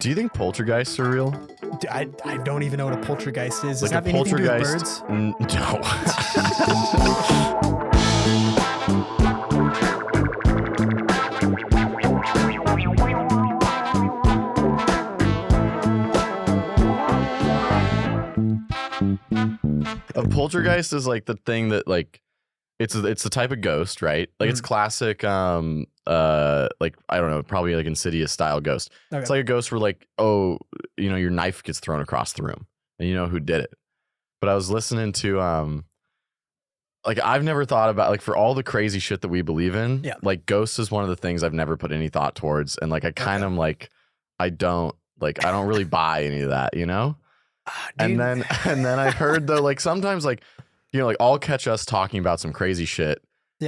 Do you think poltergeists are real? I don't even know what a poltergeist is. Does Like it have anything to do with birds? No. A poltergeist is like the thing that like it's the type of ghost, right? Like it's classic like I don't know, probably like Insidious style ghost. Okay. It's like a ghost where like, oh, your knife gets thrown across the room and you know who did it. But I was listening to like I've never thought about like for all the crazy shit that we believe in, like ghosts is one of the things I've never put any thought towards. And like I kind of like I don't really buy any of that, you know? And then I heard though, like sometimes like, like I'll catch us talking about some crazy shit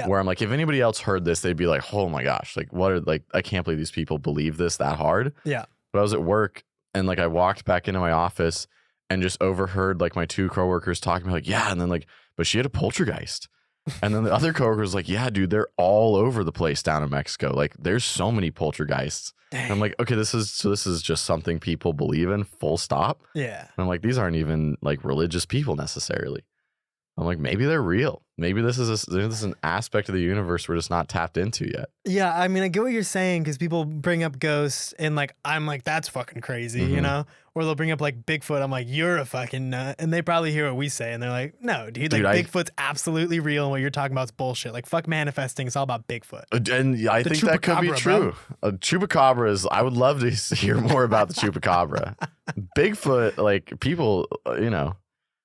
where I'm like, if anybody else heard this, they'd be like, oh my gosh, like what are like, I can't believe these people believe this that hard. Yeah. But I was at work and like I walked back into my office and just overheard like my two coworkers talking about like, yeah. And then like, but she had a poltergeist. And then the other coworker was like, yeah, dude, they're all over the place down in Mexico. Like there's so many poltergeists. And I'm like, okay, this is just something people believe in, full stop. Yeah. And I'm like, these aren't even like religious people necessarily. I'm like, maybe they're real. Maybe this is an aspect of the universe we're just not tapped into yet. Yeah, I mean, I get what you're saying because people bring up ghosts and like I'm like, that's fucking crazy, you know? Or they'll bring up like Bigfoot. I'm like, you're a fucking nut. And they probably hear what we say and they're like, no, dude, like Bigfoot's absolutely real and what you're talking about is bullshit. Like fuck manifesting. It's all about Bigfoot. And I think that could be true. Chupacabra is, I would love to hear more about the Chupacabra. Bigfoot, like people,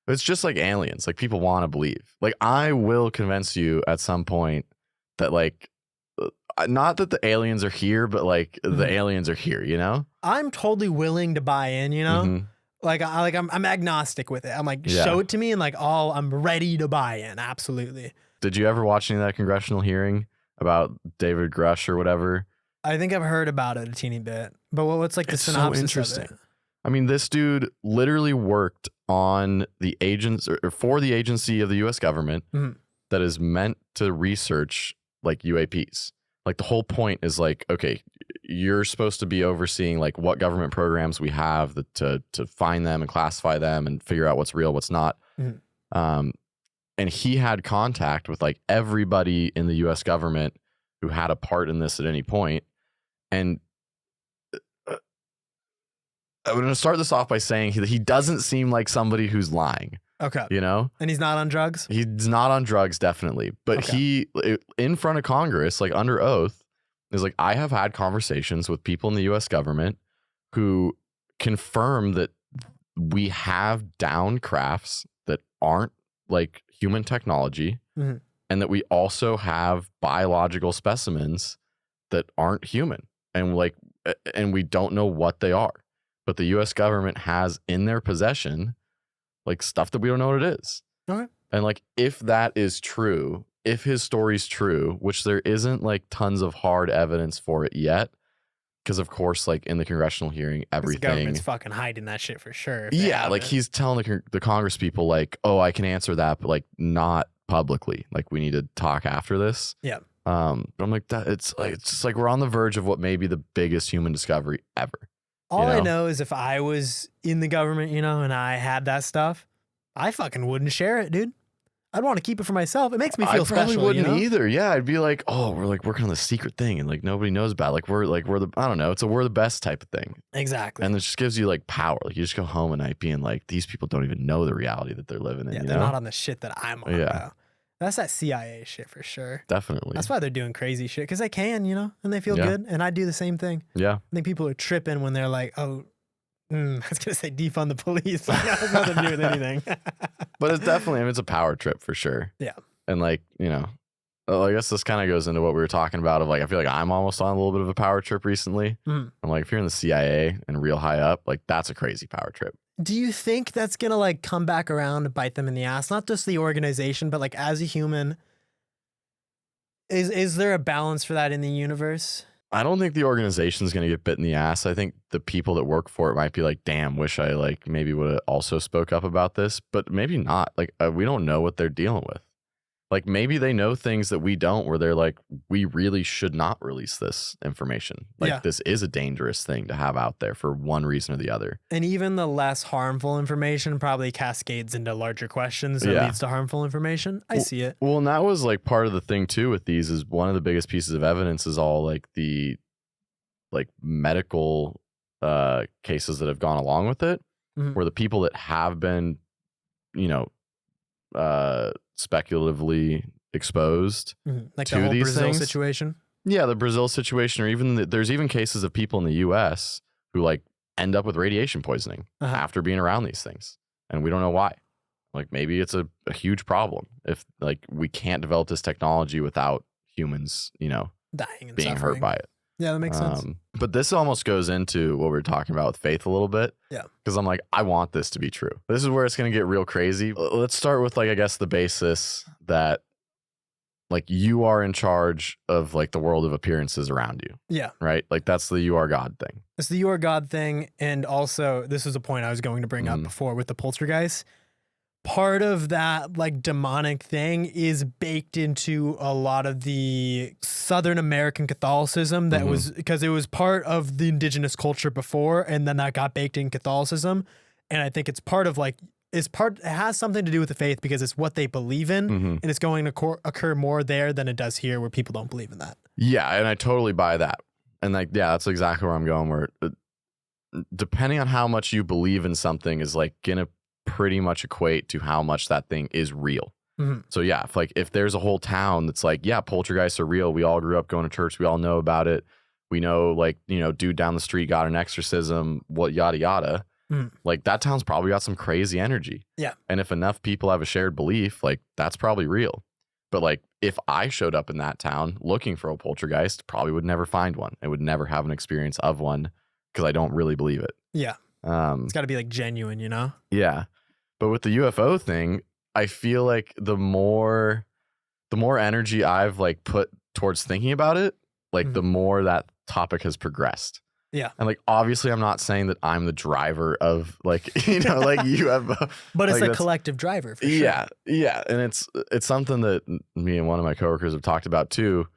it's just like aliens. Like people want to believe. Like I will convince you at some point that like, not that the aliens are here, but like the aliens are here, you know? I'm totally willing to buy in, you know? Like I'm agnostic with it. I'm like, show it to me and like, I'm ready to buy in. Absolutely. Did you ever watch any of that congressional hearing about David Grush or whatever? I think I've heard about it a teeny bit, but what's like the synopsis so interesting. of it? I mean, this dude literally worked on the agents or for the agency of the U.S. government that is meant to research like UAPs. Like the whole point is like, okay, you're supposed to be overseeing like what government programs we have to find them and classify them and figure out what's real, what's not. And he had contact with like everybody in the U.S. government who had a part in this at any point. And I'm going to start this off by saying he doesn't seem like somebody who's lying. Okay. You know? And he's not on drugs? He's not on drugs, definitely. But he, in front of Congress, like under oath, is like, I have had conversations with people in the U.S. government who confirm that we have down crafts that aren't like human technology and that we also have biological specimens that aren't human. And like, and we don't know what they are. But the U.S. government has in their possession like stuff that we don't know what it is. Okay. And like, if that is true, if his story's true, which there isn't like tons of hard evidence for it yet, because of course, like in the congressional hearing, everything. The government's fucking hiding that shit for sure. Yeah, like he's telling the Congress people like, oh, I can answer that, but like not publicly. Like we need to talk after this. Yeah. But I'm like, that it's just like we're on the verge of what may be the biggest human discovery ever. All I know is if I was in the government, and I had that stuff, I fucking wouldn't share it, dude. I'd want to keep it for myself. It makes me feel special. I probably wouldn't either. Yeah, I'd be like, oh, we're like working on the secret thing, and like nobody knows about it. Like we're the I don't know. It's a we're the best type of thing. Exactly. And it just gives you like power. Like you just go home at night being like, these people don't even know the reality that they're living in. Yeah, you they're know? not on the shit that I'm on. Yeah. That's that CIA shit for sure. Definitely. That's why they're doing crazy shit because they can, and they feel good. And I do the same thing. Yeah. I think people are tripping when they're like, oh. I was going to say defund the police. That has nothing to do with anything. But it's definitely, it's a power trip for sure. Yeah. And like, I guess this kind of goes into what we were talking about of like, I feel like I'm almost on a little bit of a power trip recently. I'm like, if you're in the CIA and real high up, like that's a crazy power trip. Do you think that's going to like come back around to bite them in the ass? Not just the organization, but like as a human, is there a balance for that in the universe? I don't think the organization's going to get bit in the ass. I think the people that work for it might be like, damn, wish I like maybe would have also spoke up about this, but maybe not. Like we don't know what they're dealing with. Like maybe they know things that we don't, where they're like, we really should not release this information. Like this is a dangerous thing to have out there for one reason or the other. And even the less harmful information probably cascades into larger questions that leads to harmful information. I see it. Well, and that was like part of the thing too with these, is one of the biggest pieces of evidence is all like the like medical cases that have gone along with it, where the people that have been, you know, speculatively exposed like to the whole these Brazil things. situation. Yeah, the Brazil situation, or even there's even cases of people in the U.S. who like end up with radiation poisoning after being around these things, and we don't know why. Like maybe it's a huge problem if like we can't develop this technology without humans, you know, dying and being suffering. hurt by it. Yeah, that makes sense. But this almost goes into what we were talking about with faith a little bit. Yeah. Because I'm like, I want this to be true. This is where it's going to get real crazy. Let's start with like, I guess the basis that like you are in charge of like the world of appearances around you. Yeah. Right? Like that's the you are God thing. It's the you are God thing. And also, this is a point I was going to bring up before with the poltergeist. Part of that like demonic thing is baked into a lot of the Southern American Catholicism that was because it was part of the indigenous culture before, and then that got baked in Catholicism. And I think it's part of like it has something to do with the faith because it's what they believe in, and it's going to occur more there than it does here where people don't believe in that. Yeah, and I totally buy that. And like, yeah, that's exactly where I'm going, where depending on how much you believe in something is like gonna pretty much equate to how much that thing is real. So yeah, if there's a whole town that's like, yeah, poltergeists are real. We all grew up going to church. We all know about it. We know, like, you know, dude down the street got an exorcism, what yada yada. Like that town's probably got some crazy energy. Yeah. And if enough people have a shared belief, like that's probably real. But like if I showed up in that town looking for a poltergeist, probably would never find one. I would never have an experience of one because I don't really believe it. Yeah. It's got to be like genuine, you know? Yeah. But with the UFO thing, I feel like the more energy I've like put towards thinking about it, like the more that topic has progressed. Yeah. And like obviously I'm not saying that I'm the driver of like, you know, like UFO. But it's like a collective driver for sure. Yeah. Yeah. And it's something that me and one of my coworkers have talked about too,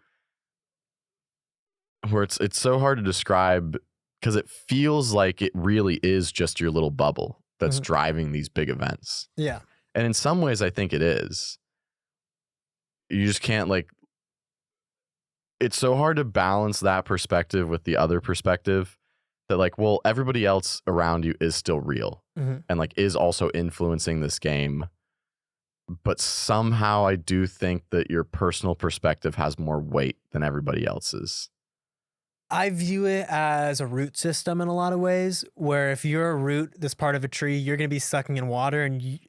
where it's so hard to describe because it feels like it really is just your little bubble that's driving these big events. Yeah. And in some ways, I think it is. You just can't like, it's so hard to balance that perspective with the other perspective that like, well, everybody else around you is still real and like is also influencing this game. But somehow I do think that your personal perspective has more weight than everybody else's. I view it as a root system in a lot of ways, where if you're a root that's part of a tree, you're going to be sucking in water. And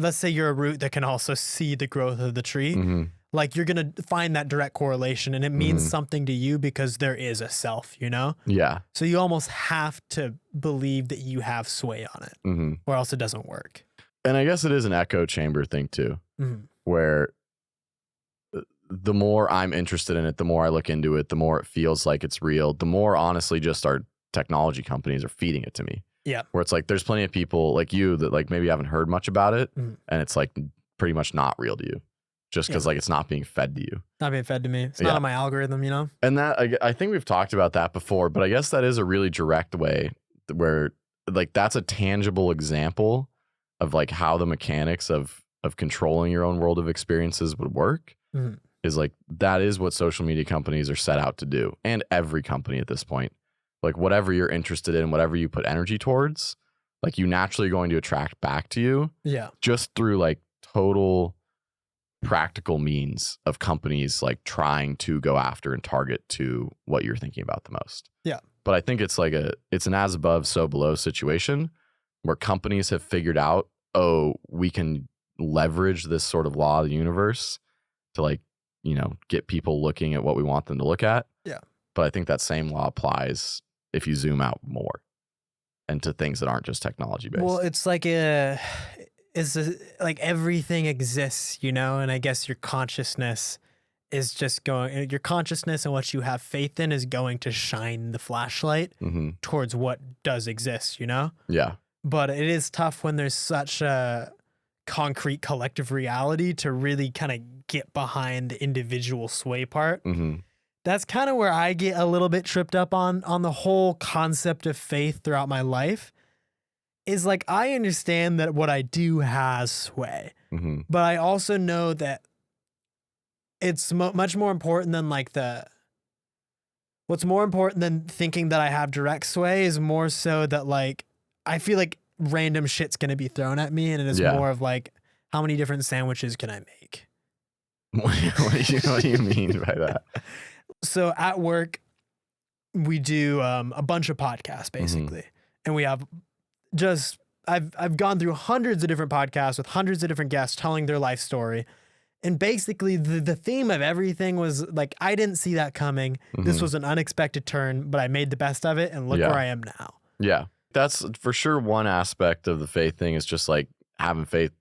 let's say you're a root that can also see the growth of the tree. Like you're going to find that direct correlation, and it means something to you because there is a self, you know? Yeah. So you almost have to believe that you have sway on it or else it doesn't work. And I guess it is an echo chamber thing too, where the more I'm interested in it, the more I look into it, the more it feels like it's real, the more honestly just our technology companies are feeding it to me. Yeah. Where it's like, there's plenty of people like you that like maybe haven't heard much about it and it's like pretty much not real to you just because like it's not being fed to you. Not being fed to me. It's not on my algorithm, you know? And that, I think we've talked about that before, but I guess that is a really direct way where like that's a tangible example of like how the mechanics of controlling your own world of experiences would work. Is like, that is what social media companies are set out to do. And every company at this point, like whatever you're interested in, whatever you put energy towards, like you naturally going to attract back to you. Yeah. Just through like total practical means of companies like trying to go after and target to what you're thinking about the most. Yeah. But I think it's like it's an as above, so below situation where companies have figured out, oh, we can leverage this sort of law of the universe to like, you know, get people looking at what we want them to look at. Yeah. But I think that same law applies if you zoom out more and to things that aren't just technology based. Well, it's like like everything exists, you know, and I guess your consciousness is just your consciousness and what you have faith in is going to shine the flashlight towards what does exist, you know? Yeah. But it is tough when there's such a concrete collective reality to really kind of get behind the individual sway part. Mm-hmm. That's kind of where I get a little bit tripped up on the whole concept of faith throughout my life. Is like, I understand that what I do has sway, Mm-hmm. but I also know that it's much more important than like what's more important than thinking that I have direct sway is more so that like, I feel like random shit's going to be thrown at me. And it is more of like, how many different sandwiches can I make? What do you mean by that? So at work, we do a bunch of podcasts basically. And we have I've gone through hundreds of different podcasts with hundreds of different guests telling their life story. And basically the theme of everything was like, I didn't see that coming. This was an unexpected turn, but I made the best of it. And look where I am now. Yeah. That's for sure one aspect of the faith thing is just like having faith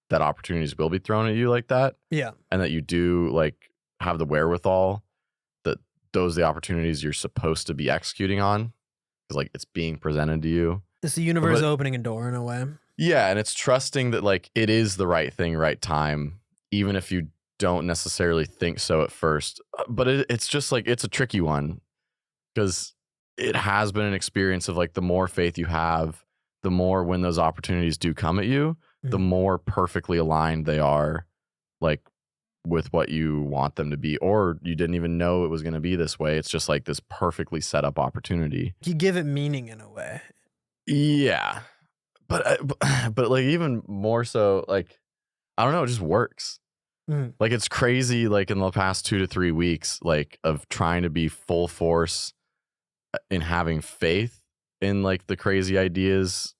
that opportunities will be thrown at you like that. Yeah. And that you do like have the wherewithal that those are the opportunities you're supposed to be executing on. Because like it's being presented to you. It's the universe opening a door in a way. Yeah. And it's trusting that like it is the right thing, right time, even if you don't necessarily think so at first. But it's just like, it's a tricky one because it has been an experience of like the more faith you have, the more when those opportunities do come at you, the more perfectly aligned they are like with what you want them to be, or you didn't even know it was going to be this way. It's just like this perfectly set up opportunity. You give it meaning in a way. Yeah. But like even more so, like, I don't know, it just works. Like it's crazy. Like in the past 2 to 3 weeks, like of trying to be full force in having faith in like the crazy ideas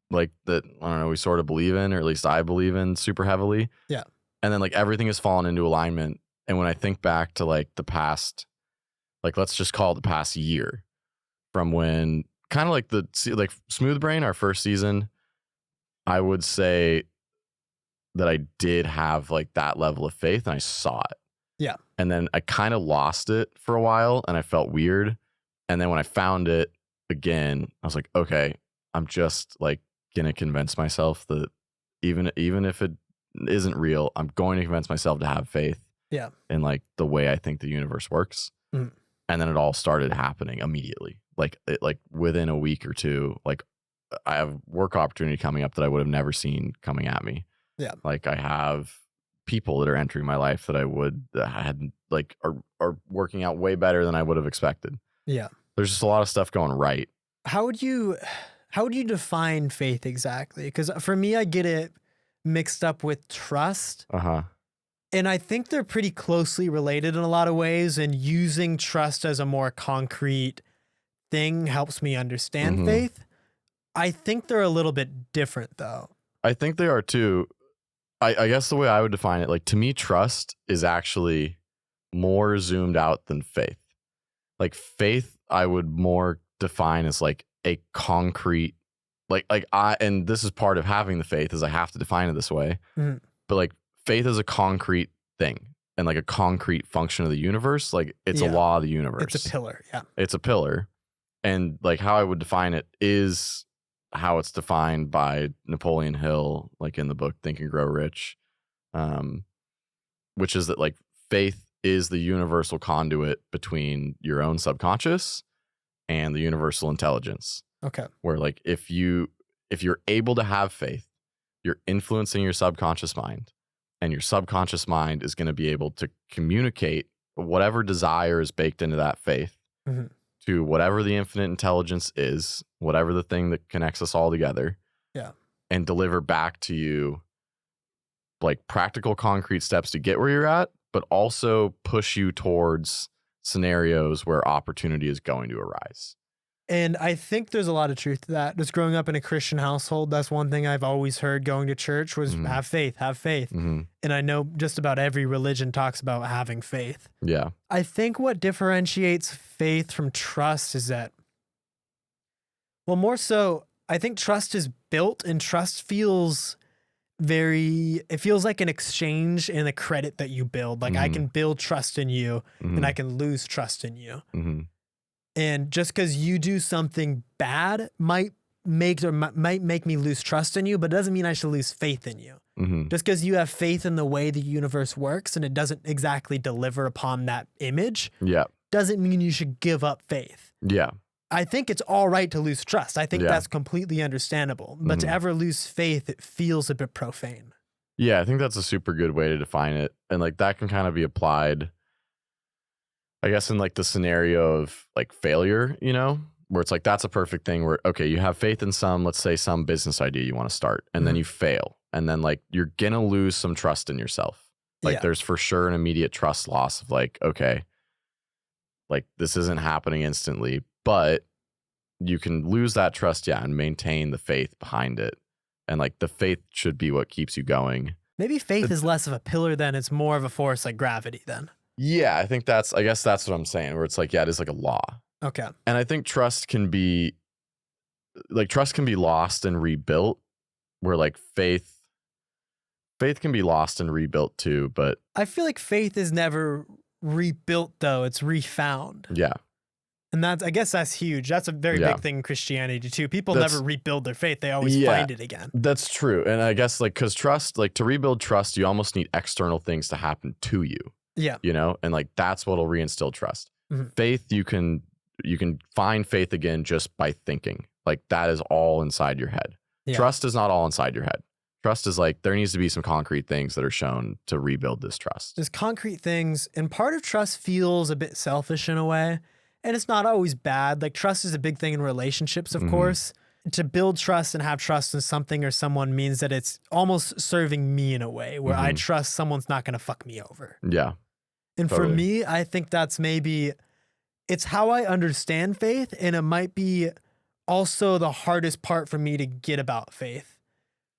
like that, I don't know, we sort of believe in, or at least I believe in super heavily. Yeah. And then like everything has fallen into alignment. And when I think back to like the past, like let's just call it the past year from when kind of like like Smooth Brain, our first season, I would say that I did have like that level of faith and I saw it. Yeah. And then I kind of lost it for a while and I felt weird. And then when I found it again, I was like, okay, I'm just like gonna convince myself that even if it isn't real, I'm going to convince myself to have faith. Yeah. In like the way I think the universe works. And then it all started happening immediately. Like within a week or two, like I have work opportunity coming up that I would have never seen coming at me. Yeah. Like I have people that are entering my life that I had like are working out way better than I would have expected. Yeah. There's just a lot of stuff going right. How would you define faith exactly? Because for me, I get it mixed up with trust. And I think they're pretty closely related in a lot of ways. And using trust as a more concrete thing helps me understand faith. I think they're a little bit different, though. I think they are too. I guess the way I would define it, like to me, trust is actually more zoomed out than faith. Like faith, I would more define as like a concrete, and this is part of having the faith is I have to define it this way. But like faith is a concrete thing and like a concrete function of the universe. Like it's a law of the universe. It's a pillar. Yeah. It's a pillar. And like how I would define it is how it's defined by Napoleon Hill, like in the book Think and Grow Rich, which is that like faith is the universal conduit between your own subconscious and the universal intelligence. Okay. Where like if you're able to have faith, you're influencing your subconscious mind, and your subconscious mind is going to be able to communicate whatever desire is baked into that faith to whatever the infinite intelligence is, whatever the thing that connects us all together. Yeah. And deliver back to you like practical concrete steps to get where you're at, but also push you towards scenarios where opportunity is going to arise. And I think there's a lot of truth to that. Just growing up in a Christian household, that's one thing I've always heard going to church was have faith, have faith. And I know just about every religion talks about having faith. Yeah. I think what differentiates faith from trust is that, well, more so, I think trust is built and trust feels it feels like an exchange and a credit that you build. Like I can build trust in you and I can lose trust in you. And just because you do something bad might make me lose trust in you, but it doesn't mean I should lose faith in you. Just because you have faith in the way the universe works and it doesn't exactly deliver upon that image, doesn't mean you should give up faith. I think it's all right to lose trust. I think that's completely understandable. But to ever lose faith, it feels a bit profane. Yeah, I think that's a super good way to define it. And like that can kind of be applied, I guess, in like the scenario of like failure, you know, where it's like that's a perfect thing where, okay, you have faith in some, let's say some business idea you want to start, and then you fail. And then like you're going to lose some trust in yourself. Like there's for sure an immediate trust loss of like, okay, like this isn't happening instantly, but you can lose that trust, and maintain the faith behind it. And like the faith should be what keeps you going. Maybe faith is less of a pillar than it's more of a force like gravity then. Yeah, I guess that's what I'm saying, where it's like, it is like a law. Okay. And I think trust can be lost and rebuilt, where like faith can be lost and rebuilt too, but I feel like faith is never rebuilt though, it's refound. Yeah. And I guess that's huge. That's a very big thing in Christianity too. People never rebuild their faith. They always find it again. That's true. And I guess like, cause trust, like to rebuild trust, you almost need external things to happen to you. Yeah. You know? And like, that's what'll reinstill trust. Faith, you can find faith again just by thinking. Like that is all inside your head. Trust is not all inside your head. Trust is like, there needs to be some concrete things that are shown to rebuild this trust. There's concrete things, and part of trust feels a bit selfish in a way, and it's not always bad. Like trust is a big thing in relationships, of course. To build trust and have trust in something or someone means that it's almost serving me in a way where I trust someone's not going to fuck me over. Yeah. And totally. For me, I think that's it's how I understand faith, and it might be also the hardest part for me to get about faith.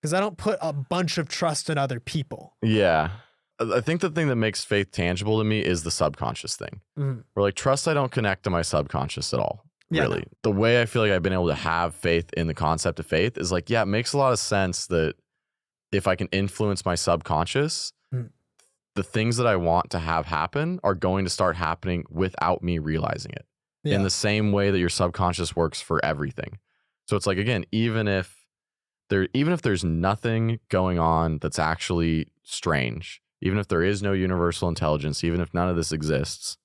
Because I don't put a bunch of trust in other people. Yeah. I think the thing that makes faith tangible to me is the subconscious thing. Where like trust, I don't connect to my subconscious at all. Really. No. The way I feel like I've been able to have faith in the concept of faith is like, it makes a lot of sense that if I can influence my subconscious, the things that I want to have happen are going to start happening without me realizing it. In the same way that your subconscious works for everything. So it's like, again, even if there's nothing going on that's actually strange, even if there is no universal intelligence, even if none of this exists,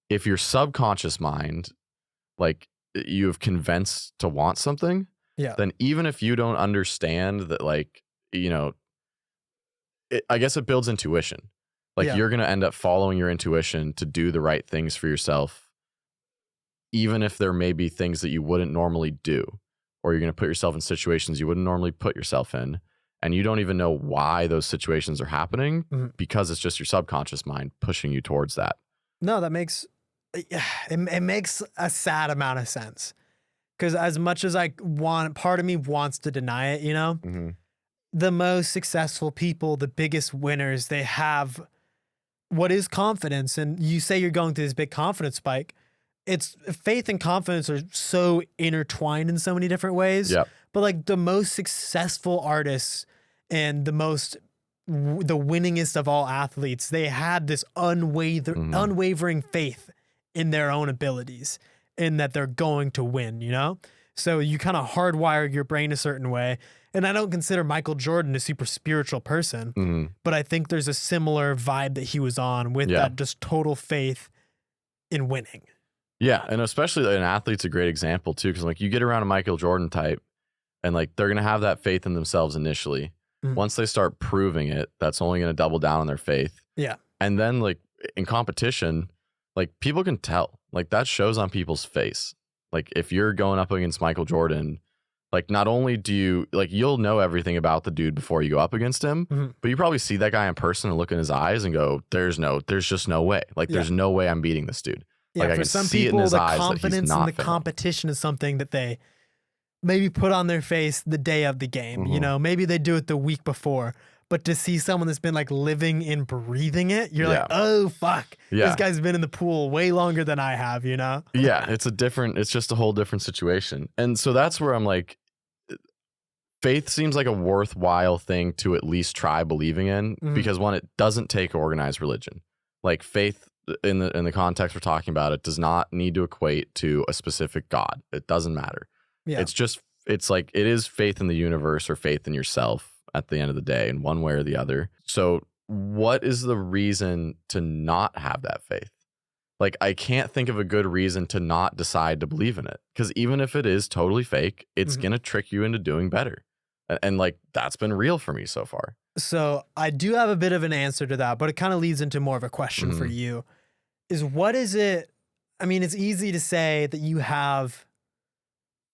if your subconscious mind, like you have convinced to want something, then even if you don't understand that, like, you know, I guess it builds intuition. Like you're going to end up following your intuition to do the right things for yourself, even if there may be things that you wouldn't normally do. Or you're going to put yourself in situations you wouldn't normally put yourself in, and you don't even know why those situations are happening because it's just your subconscious mind pushing you towards that. No, that makes it makes a sad amount of sense, because as much as part of me wants to deny it, you know, the most successful people, the biggest winners, they have what is confidence. And you say you're going through this big confidence spike. It's faith and confidence are so intertwined in so many different ways. But like the most successful artists and the winningest of all athletes, they had this unwavering faith in their own abilities and that they're going to win, you know? So you kind of hardwire your brain a certain way. And I don't consider Michael Jordan a super spiritual person, but I think there's a similar vibe that he was on with that just total faith in winning. Yeah, and especially an athlete's a great example too, because like you get around a Michael Jordan type, and like they're gonna have that faith in themselves initially. Once they start proving it, that's only gonna double down on their faith. Yeah, and then like in competition, like people can tell, like that shows on people's face. Like if you're going up against Michael Jordan, like not only do you like you'll know everything about the dude before you go up against him, but you probably see that guy in person and look in his eyes and go, "There's just no way. Like there's no way I'm beating this dude." Yeah, like, for some people, the confidence in the competition is something that they maybe put on their face the day of the game. You know, maybe they do it the week before. But to see someone that's been like living and breathing it, you're like, oh, fuck. This guy's been in the pool way longer than I have, you know? It's just a whole different situation. And so that's where I'm like, faith seems like a worthwhile thing to at least try believing in, because one, it doesn't take organized religion. Like faith, in the context we're talking about, it does not need to equate to a specific God. It doesn't matter. It's like it is faith in the universe or faith in yourself. at the end of the day in one way or the other. So what is the reason to not have that faith? Like, I can't think of a good reason to not decide to believe in it. Because even if it is totally fake, it's going to trick you into doing better. And like, that's been real for me so far. So I do have a bit of an answer to that, but it kind of leads into more of a question for you. Is what is it? I mean, it's easy to say that you have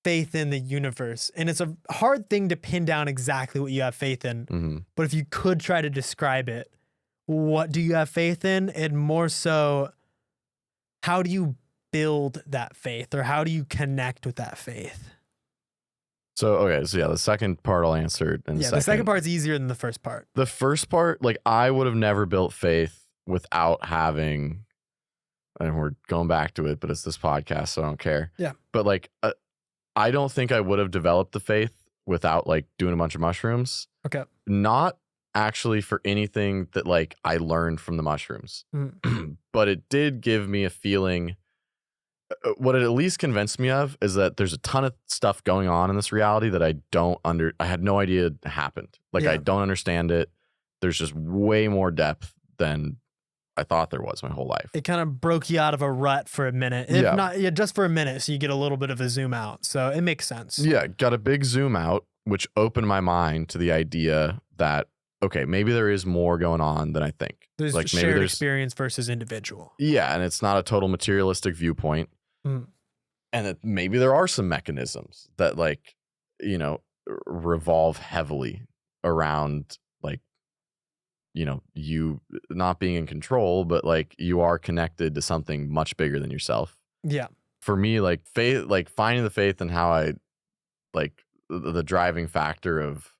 faith in the universe, and it's a hard thing to pin down exactly what you have faith in. But if you could try to describe it, what do you have faith in? And more so, how do you build that faith, or how do you connect with that faith? So, okay. So yeah, the second part I'll answer. The second part's easier than the first part. The first part, like, I would have never built faith without having, and we're going back to it, but it's this podcast, so I don't care. Yeah. But like, I don't think I would have developed the faith without like doing a bunch of mushrooms. Okay. Not actually for anything that like I learned from the mushrooms, but it did give me a feeling. What it at least convinced me of is that there's a ton of stuff going on in this reality that I had no idea happened. Like, I don't understand it. There's just way more depth than I thought there was my whole life. It kind of broke you out of a rut for a minute. If not, just for a minute, so you get a little bit of a zoom out. So it makes sense. Yeah, got a big zoom out, which opened my mind to the idea that, okay, maybe there is more going on than I think. There's like shared experience versus individual. Yeah, and it's not a total materialistic viewpoint. And that maybe there are some mechanisms that, like, you know, revolve heavily around, like, you know, you not being in control, but like you are connected to something much bigger than yourself. Yeah. For me, like, faith, like finding the faith and how I, like, the driving factor of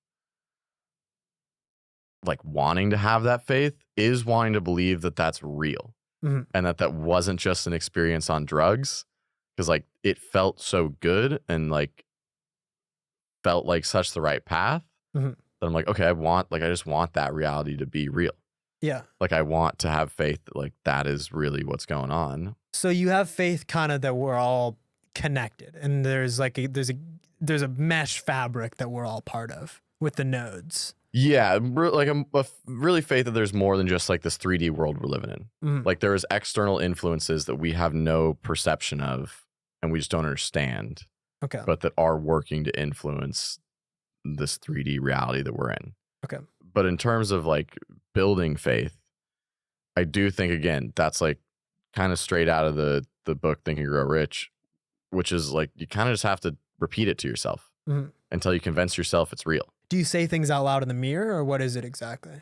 like wanting to have that faith is wanting to believe that that's real, and that wasn't just an experience on drugs. Because like it felt so good and like felt like such the right path that I'm like, okay, I just want that reality to be real. Yeah. Like, I want to have faith that like that is really what's going on. So you have faith kind of that we're all connected, and there's like there's a mesh fabric that we're all part of with the nodes. Yeah, like I'm really faith that there's more than just like this 3D world we're living in. Like, there is external influences that we have no perception of and we just don't understand. Okay. But that are working to influence this 3D reality that we're in. Okay. But in terms of like building faith, I do think, again, that's like kind of straight out of the book Think and Grow Rich, which is like you kind of just have to repeat it to yourself until you convince yourself it's real. Do you say things out loud in the mirror, or what is it exactly?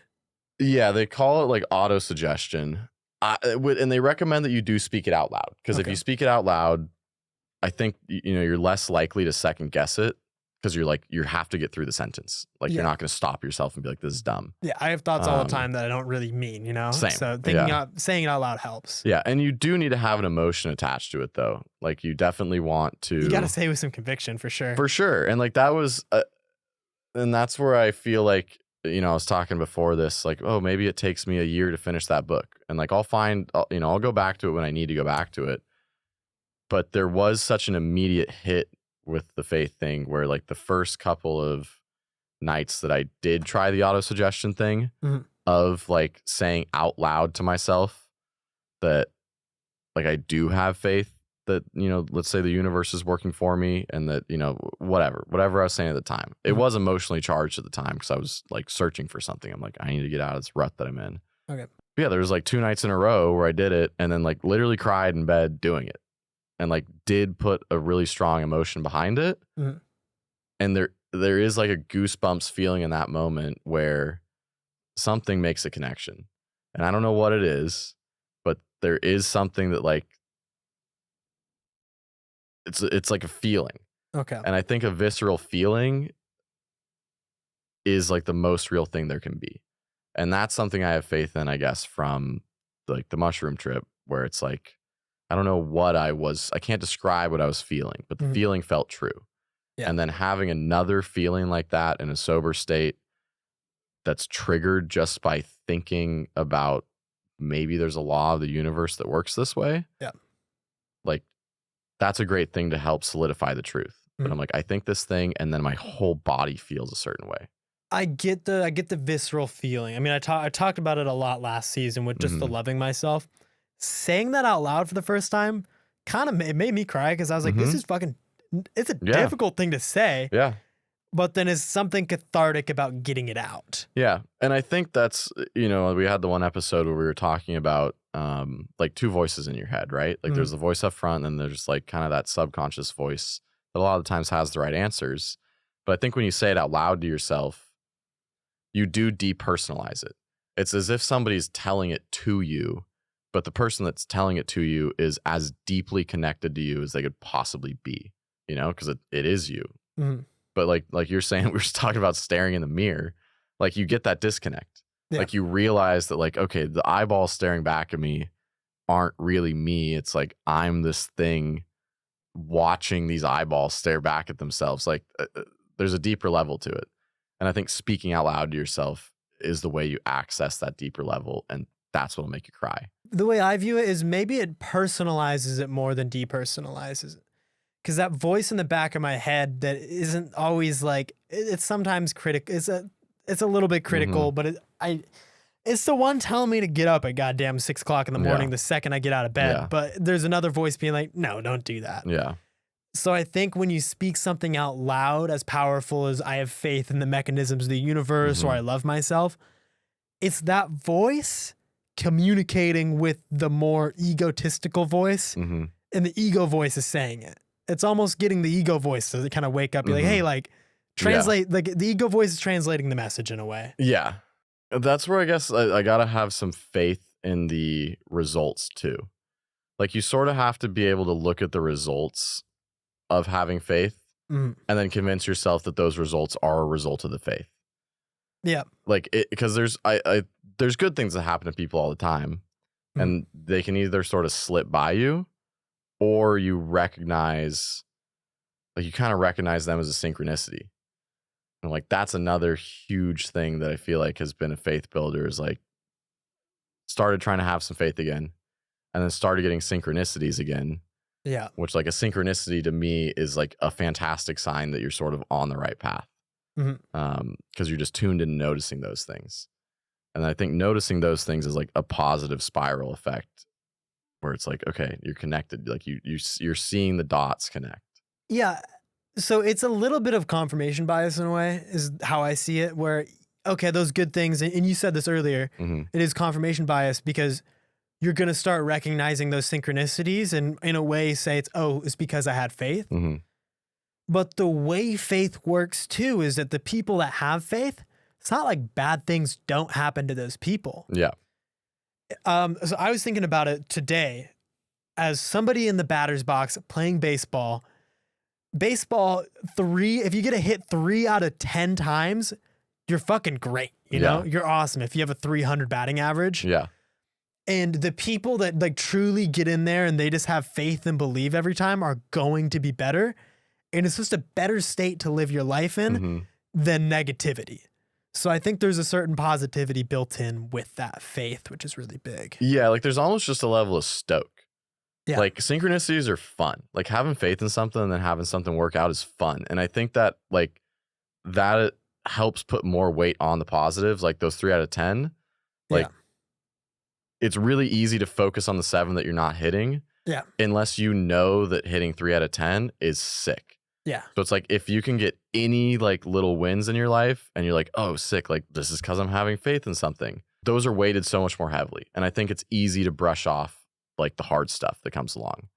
Yeah, they call it like auto-suggestion. And they recommend that you do speak it out loud. Because if you speak it out loud, I think, you know, you're less likely to second guess it, because you're like, you have to get through the sentence. Like, you're not going to stop yourself and be like, this is dumb. Yeah, I have thoughts all the time that I don't really mean, you know? Same. So saying it out loud helps. Yeah, and you do need to have an emotion attached to it, though. Like, you definitely want to... You got to say with some conviction, for sure. For sure. And like, that was... and that's where I feel like, you know, I was talking before this, like, oh, maybe it takes me a year to finish that book. And like, I'll go back to it when I need to go back to it. But there was such an immediate hit with the faith thing where like the first couple of nights that I did try the auto-suggestion thing of like saying out loud to myself that like I do have faith that, you know, let's say the universe is working for me, and that, you know, whatever I was saying at the time, it was emotionally charged at the time because I was like searching for something. I'm like, I need to get out of this rut that I'm in. Okay. But yeah, there was like 2 nights in a row where I did it and then like literally cried in bed doing it, and like did put a really strong emotion behind it. And there is like a goosebumps feeling in that moment where something makes a connection, and I don't know what it is, but there is something that like it's like a feeling. Okay. And I think a visceral feeling is like the most real thing there can be. And that's something I have faith in, I guess, from like the mushroom trip, where it's like, I don't know what I can't describe what I was feeling, but the feeling felt true. Yeah. And then having another feeling like that in a sober state that's triggered just by thinking about maybe there's a law of the universe that works this way. Yeah. Like, that's a great thing to help solidify the truth. But I'm like, I think this thing, and then my whole body feels a certain way. I get the visceral feeling. I mean, I talked about it a lot last season with just the loving myself. Saying that out loud for the first time kind of made me cry because I was like, this is fucking, it's a difficult thing to say. Yeah. But then it's something cathartic about getting it out. Yeah. And I think that's, we had the one episode where we were talking about like two voices in your head, right? Like there's the voice up front and there's like kind of that subconscious voice that a lot of the times has the right answers. But I think when you say it out loud to yourself, you do depersonalize it. It's as if somebody's telling it to you, but the person that's telling it to you is as deeply connected to you as they could possibly be, because it is you. Mm-hmm. But like you're saying, we were just talking about staring in the mirror. Like you get that disconnect. Yeah. Like you realize that like, okay, the eyeballs staring back at me aren't really me. It's like I'm this thing watching these eyeballs stare back at themselves. Like there's a deeper level to it. And I think speaking out loud to yourself is the way you access that deeper level. And that's what'll make you cry. The way I view it is maybe it personalizes it more than depersonalizes it. Because that voice in the back of my head that isn't always like, it's sometimes critical. It's a little bit critical, but it's the one telling me to get up at goddamn 6 o'clock in the morning the second I get out of bed. Yeah. But there's another voice being like, no, don't do that. Yeah. So I think when you speak something out loud as powerful as I have faith in the mechanisms of the universe or I love myself, it's that voice communicating with the more egotistical voice and the ego voice is saying it. It's almost getting the ego voice to kind of wake up. Be like, hey, like translate, like the ego voice is translating the message in a way. Yeah. That's where I guess I got to have some faith in the results too. Like you sort of have to be able to look at the results of having faith and then convince yourself that those results are a result of the faith. Yeah. Like because there's good things that happen to people all the time and they can either sort of slip by you or you recognize, like you kind of recognize them as a synchronicity. And like, that's another huge thing that I feel like has been a faith builder is like started trying to have some faith again and then started getting synchronicities again. Yeah. Which like a synchronicity to me is like a fantastic sign that you're sort of on the right path. Because you're just tuned in noticing those things. And I think noticing those things is like a positive spiral effect where it's like, okay, you're connected. Like you're seeing the dots connect. Yeah. So it's a little bit of confirmation bias in a way is how I see it where, okay, those good things. And you said this earlier, it is confirmation bias because you're going to start recognizing those synchronicities and in a way say it's because I had faith. But the way faith works too is that the people that have faith, it's not like bad things don't happen to those people. Yeah. So I was thinking about it today as somebody in the batter's box playing baseball, if you get a hit 3 out of 10 times, you're fucking great. You know, you're awesome. If you have a 300 batting average. Yeah. And the people that like truly get in there and they just have faith and believe every time are going to be better. And it's just a better state to live your life in than negativity. So I think there's a certain positivity built in with that faith, which is really big. Yeah, like there's almost just a level of stoke. Yeah. Like synchronicities are fun. Like having faith in something and then having something work out is fun. And I think that like that helps put more weight on the positives, like those 3 out of 10. Like it's really easy to focus on the 7 that you're not hitting. Yeah. Unless you know that hitting 3 out of 10 is sick. Yeah. So it's like if you can get any like little wins in your life and you're like, oh, sick, like this is because I'm having faith in something. Those are weighted so much more heavily. And I think it's easy to brush off like the hard stuff that comes along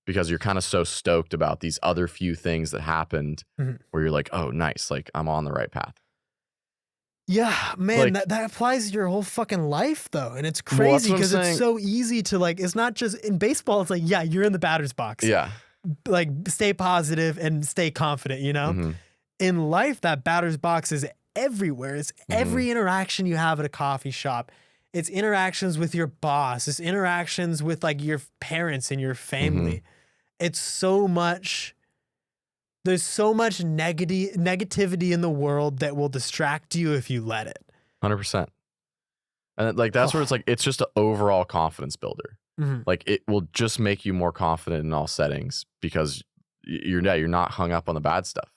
because you're kind of so stoked about these other few things that happened where you're like, oh, nice. Like I'm on the right path. Yeah, man, like, that applies to your whole fucking life though. And it's crazy because it's so easy to like, it's not just in baseball. It's like, yeah, you're in the batter's box. Yeah. Like stay positive and stay confident, you know? In life, that batter's box is everywhere. It's every interaction you have at a coffee shop. It's interactions with your boss. It's interactions with like your parents and your family. It's so much, there's so much negativity in the world that will distract you if you let it. 100%. And like, that's where it's like, it's just an overall confidence builder. Like it will just make you more confident in all settings because you're not hung up on the bad stuff.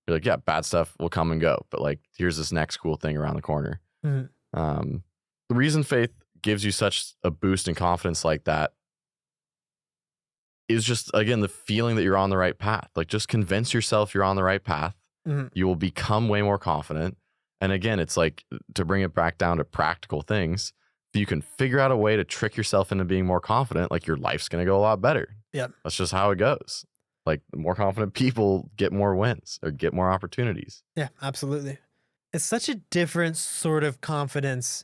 You're like, yeah, bad stuff will come and go, but like, here's this next cool thing around the corner. The reason faith gives you such a boost in confidence like that is just, again, the feeling that you're on the right path. Like, just convince yourself you're on the right path. You will become way more confident. And again, it's like, to bring it back down to practical things, if you can figure out a way to trick yourself into being more confident, like, your life's going to go a lot better. Yeah. That's just how it goes. Like, the more confident people get more wins or get more opportunities. Yeah, absolutely. It's such a different sort of confidence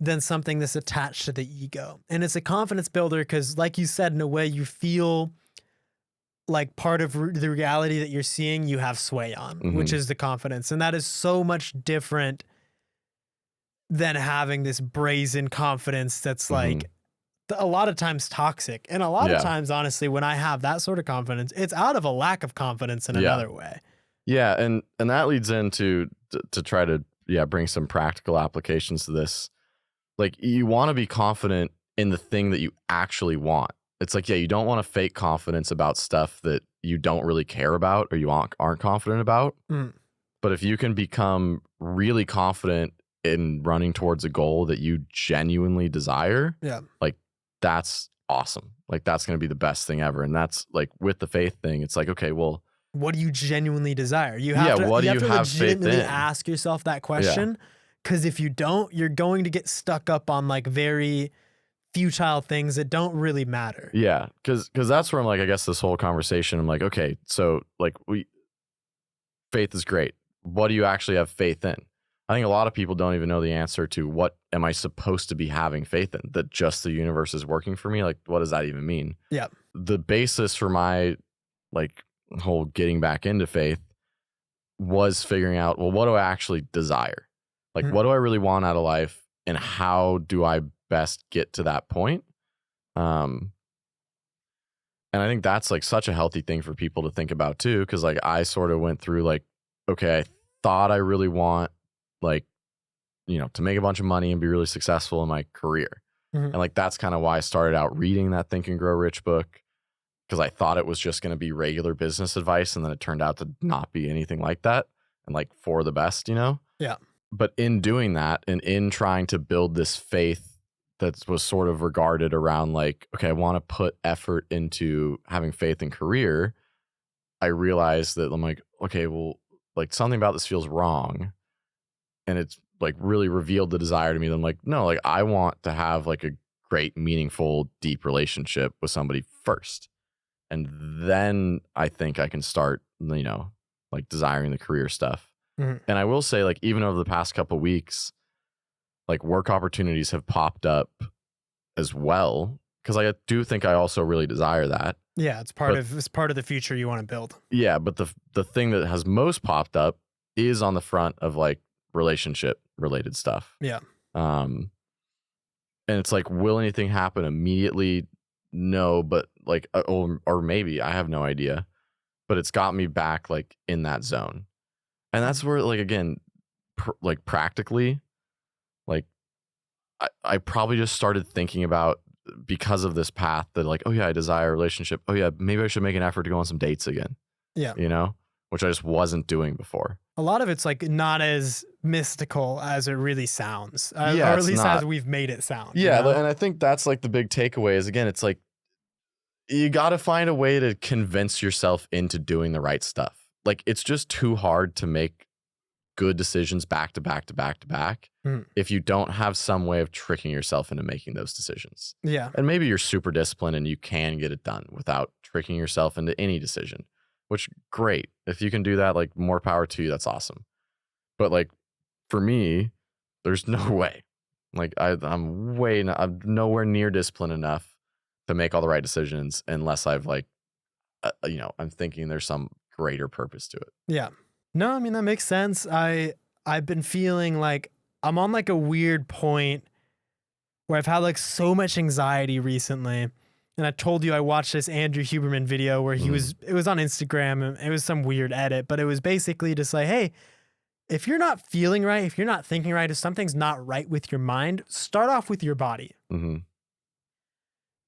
than something that's attached to the ego. And it's a confidence builder because, like you said, in a way you feel like part of the reality that you're seeing you have sway on, which is the confidence. And that is so much different than having this brazen confidence that's like a lot of times toxic. And a lot of times, honestly, when I have that sort of confidence, it's out of a lack of confidence in another way. Yeah. And that leads into to try to bring some practical applications to this. Like, you want to be confident in the thing that you actually want. It's like, you don't want to fake confidence about stuff that you don't really care about or you aren't confident about. But if you can become really confident in running towards a goal that you genuinely desire, like, that's awesome. Like, that's going to be the best thing ever. And that's like with the faith thing. It's like, okay, well, what do you genuinely desire? You have to, what do you have legitimately ask yourself that question. Because if you don't, you're going to get stuck up on like very futile things that don't really matter. Yeah, because that's where I'm like, I guess this whole conversation, I'm like, okay, so like, faith is great. What do you actually have faith in? I think a lot of people don't even know the answer to what am I supposed to be having faith in? That just the universe is working for me? Like, what does that even mean? Yeah. The basis for my like whole getting back into faith was figuring out, well, what do I actually desire? Like, what do I really want out of life? And how do I best get to that point? And I think that's like such a healthy thing for people to think about too. Cause like, I sort of went through like, okay, I thought I really want like, to make a bunch of money and be really successful in my career. And like, that's kind of why I started out reading that Think and Grow Rich book. Cause I thought it was just going to be regular business advice. And then it turned out to not be anything like that. And like, for the best, Yeah. But in doing that and in trying to build this faith that was sort of regarded around like, okay, I want to put effort into having faith in career, I realized that I'm like, okay, well, like, something about this feels wrong. And it's like really revealed the desire to me that I'm like, no, like, I want to have like a great, meaningful, deep relationship with somebody first. And then I think I can start, like, desiring the career stuff. And I will say, like, even over the past couple of weeks, like, work opportunities have popped up as well. Cause I do think I also really desire that. Yeah. It's part of the future you want to build. Yeah. But the thing that has most popped up is on the front of like relationship related stuff. Yeah. And it's like, will anything happen immediately? No, but like, or maybe, I have no idea, but it's got me back like in that zone. And that's where, like, again, like, practically, like, I probably just started thinking about, because of this path, that like, oh yeah, I desire a relationship. Oh yeah, maybe I should make an effort to go on some dates again. Yeah. Which I just wasn't doing before. A lot of it's like not as mystical as it really sounds, or Yeah, at least as we've made it sound. Yeah. And I think that's like the big takeaway is, again, it's like, you got to find a way to convince yourself into doing the right stuff. Like, it's just too hard to make good decisions back to back to back to back if you don't have some way of tricking yourself into making those decisions. Yeah. And maybe you're super disciplined and you can get it done without tricking yourself into any decision, which, great. If you can do that, like, more power to you. That's awesome. But like, for me, there's no way. Like, I'm nowhere near disciplined enough to make all the right decisions unless I've like, I'm thinking there's some greater purpose to it. Yeah. No, I mean, that makes sense. I've been feeling like I'm on like a weird point where I've had like so much anxiety recently. And I told you I watched this Andrew Huberman video where it was on Instagram, and it was some weird edit, but it was basically just like, hey, if you're not feeling right, if you're not thinking right, if something's not right with your mind, start off with your body.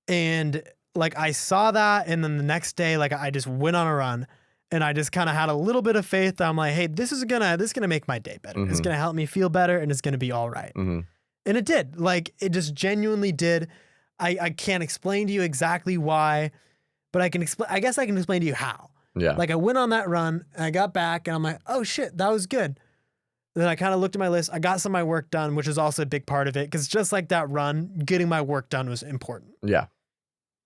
And like, I saw that, and then the next day, like, I just went on a run. And I just kind of had a little bit of faith that I'm like, hey, this is gonna make my day better. It's gonna help me feel better, and it's gonna be all right. And it did. Like, it just genuinely did. I can't explain to you exactly why, but I guess I can explain to you how. Yeah. Like, I went on that run and I got back and I'm like, oh shit, that was good. Then I kind of looked at my list. I got some of my work done, which is also a big part of it. Because just like that run, getting my work done was important. Yeah.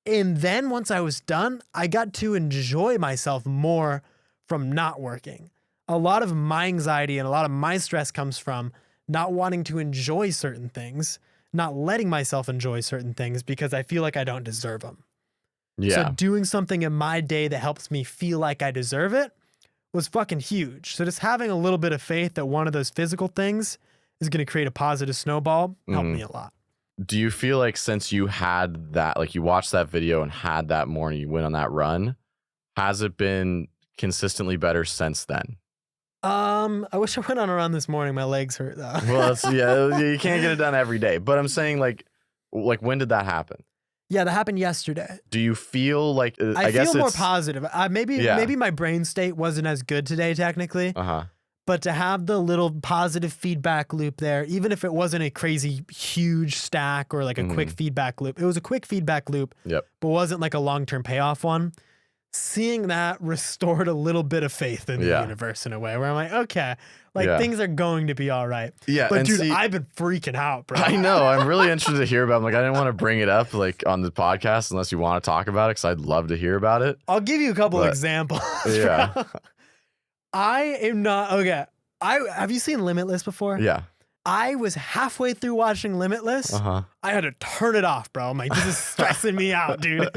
And then once I was done, I got to enjoy myself more from not working. A lot of my anxiety and a lot of my stress comes from not wanting to enjoy certain things, not letting myself enjoy certain things because I feel like I don't deserve them. Yeah. So doing something in my day that helps me feel like I deserve it was fucking huge. So just having a little bit of faith that one of those physical things is going to create a positive snowball helped me a lot. Do you feel like since you had that, like you watched that video and had that morning, you went on that run, has it been consistently better since then? I wish I went on a run this morning. My legs hurt though. Well, yeah, you can't get it done every day. But I'm saying like when did that happen? Yeah, that happened yesterday. Do you feel like I feel more positive? Maybe my brain state wasn't as good today technically. But to have the little positive feedback loop there, even if it wasn't a crazy huge stack or like a quick feedback loop, it was a quick feedback loop, but wasn't like a long-term payoff one. Seeing that restored a little bit of faith in the universe in a way where I'm like, okay, like things are going to be all right. Yeah. But dude, I've been freaking out, bro. I know. I'm really interested to hear about it. Like, I didn't want to bring it up like on the podcast unless you want to talk about it because I'd love to hear about it. I'll give you a couple examples. Yeah. Bro. I am not, okay. Have you seen Limitless before? Yeah. I was halfway through watching Limitless. I had to turn it off, bro. I'm like, this is stressing me out, dude.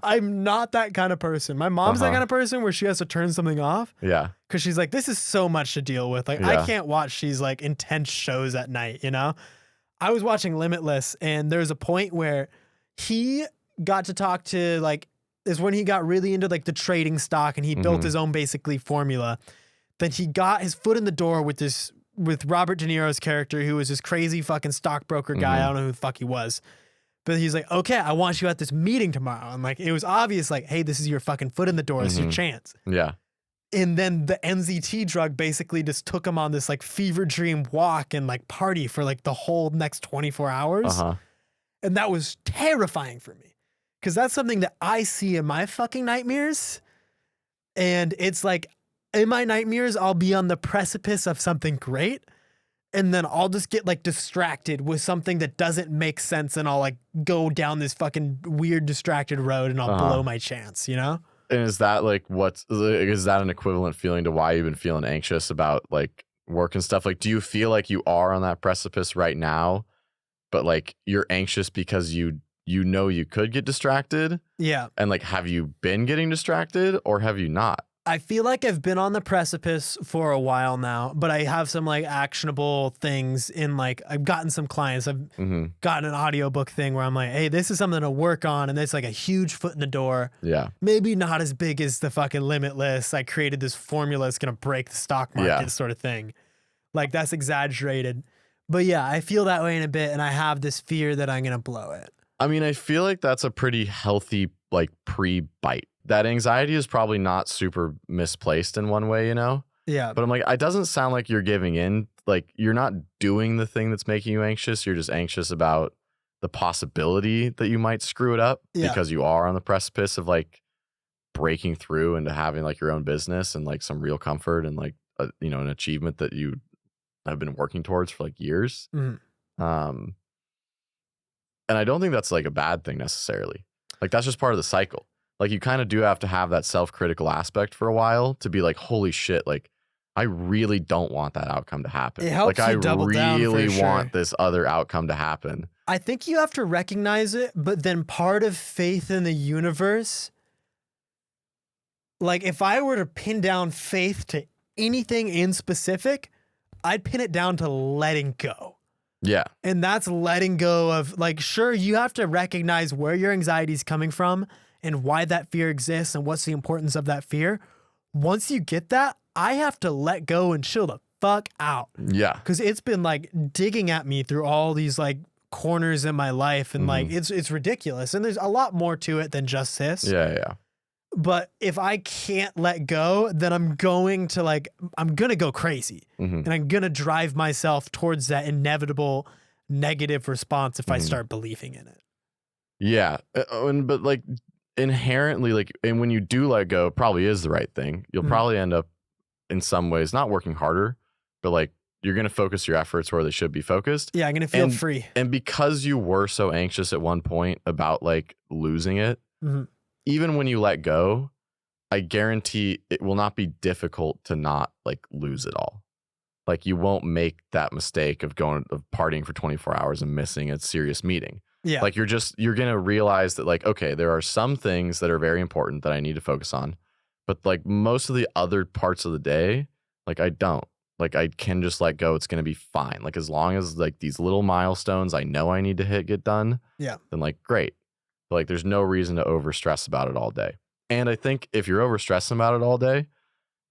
I'm not that kind of person. My mom's that kind of person where she has to turn something off. Yeah. Because she's like, this is so much to deal with. Like, I can't watch these like intense shows at night, you know? I was watching Limitless and there's a point where he got to talk to like, is when he got really into like the trading stock and he built his own basically formula. Then he got his foot in the door with Robert De Niro's character, who was this crazy fucking stockbroker guy. I don't know who the fuck he was. But he's like, okay, I want you at this meeting tomorrow. And like, it was obvious like, hey, this is your fucking foot in the door. It's your chance. Yeah. And then the NZT drug basically just took him on this like fever dream walk and like party for like the whole next 24 hours. And that was terrifying for me. Because that's something that I see in my fucking nightmares. And it's like, in my nightmares, I'll be on the precipice of something great. And then I'll just get like distracted with something that doesn't make sense. And I'll like go down this fucking weird distracted road and I'll blow my chance, you know? And is that like, is that an equivalent feeling to why you've been feeling anxious about like work and stuff? Like, do you feel like you are on that precipice right now, but like you're anxious because you know you could get distracted? Yeah. And like, have you been getting distracted or have you not? I feel like I've been on the precipice for a while now, but I have some like actionable things in like, I've gotten some clients. I've gotten an audiobook thing where I'm like, hey, this is something to work on. And it's like a huge foot in the door. Yeah. Maybe not as big as the fucking Limitless. I created this formula that's going to break the stock market sort of thing. Like that's exaggerated. But yeah, I feel that way in a bit. And I have this fear that I'm going to blow it. I mean, I feel like that's a pretty healthy like pre-bite. That anxiety is probably not super misplaced in one way, you know? Yeah. But I'm like, it doesn't sound like you're giving in. Like you're not doing the thing that's making you anxious. You're just anxious about the possibility that you might screw it up because you are on the precipice of like breaking through into having like your own business and like some real comfort and like, you know, an achievement that you have been working towards for like years. And I don't think that's like a bad thing necessarily. Like that's just part of the cycle. Like you kind of do have to have that self-critical aspect for a while to be like, holy shit, like I really don't want that outcome to happen. It helps like I really want this other outcome to happen. I think you have to recognize it, but then part of faith in the universe, like if I were to pin down faith to anything in specific, I'd pin it down to letting go. Yeah. And that's letting go of like, sure, you have to recognize where your anxiety is coming from and why that fear exists and what's the importance of that fear. Once you get that, I have to let go and chill the fuck out. Yeah. Because it's been like digging at me through all these like corners in my life and like it's ridiculous. And there's a lot more to it than just this. Yeah, yeah. But if I can't let go, then I'm going to go crazy, and I'm going to drive myself towards that inevitable negative response if I start believing in it. Yeah. But like inherently, like, and when you do let go, it probably is the right thing. You'll probably end up in some ways not working harder, but like you're going to focus your efforts where they should be focused. Yeah, I'm going to feel free. And because you were so anxious at one point about like losing it, even when you let go, I guarantee it will not be difficult to not like lose it all. Like you won't make that mistake of partying for 24 hours and missing a serious meeting. Yeah. Like you're going to realize that like, okay, there are some things that are very important that I need to focus on, but like most of the other parts of the day, like I don't. Like I can just let go. It's going to be fine. Like as long as like these little milestones I know I need to get done, then like great. But like there's no reason to over stress about it all day. And I think if you're over stressing about it all day,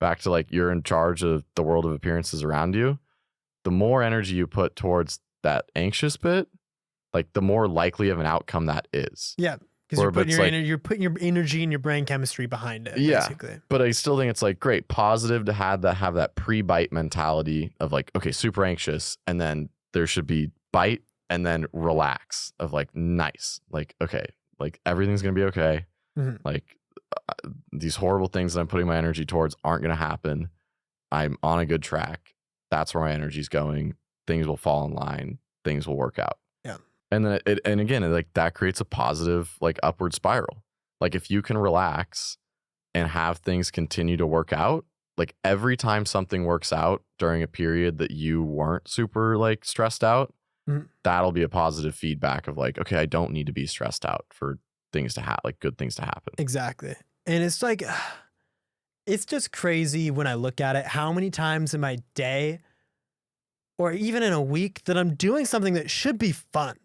back to like you're in charge of the world of appearances around you, the more energy you put towards that anxious bit, like the more likely of an outcome that is. Yeah. Because you're putting your energy and your brain chemistry behind it. Yeah. Basically. But I still think it's like great, positive to have that pre-bite mentality of like, okay, super anxious. And then there should be bite and then relax of like, nice. Like, okay, like everything's going to be okay. Like these horrible things that I'm putting my energy towards aren't going to happen. I'm on a good track. That's where my energy's going. Things will fall in line. Things will work out. Yeah. And then and again, like that creates a positive, like upward spiral. Like if you can relax and have things continue to work out, like every time something works out during a period that you weren't super like stressed out, that'll be a positive feedback of like, okay, I don't need to be stressed out for things to happen, like good things to happen. Exactly. And it's like, it's just crazy when I look at it, how many times in my day or even in a week that I'm doing something that should be fun.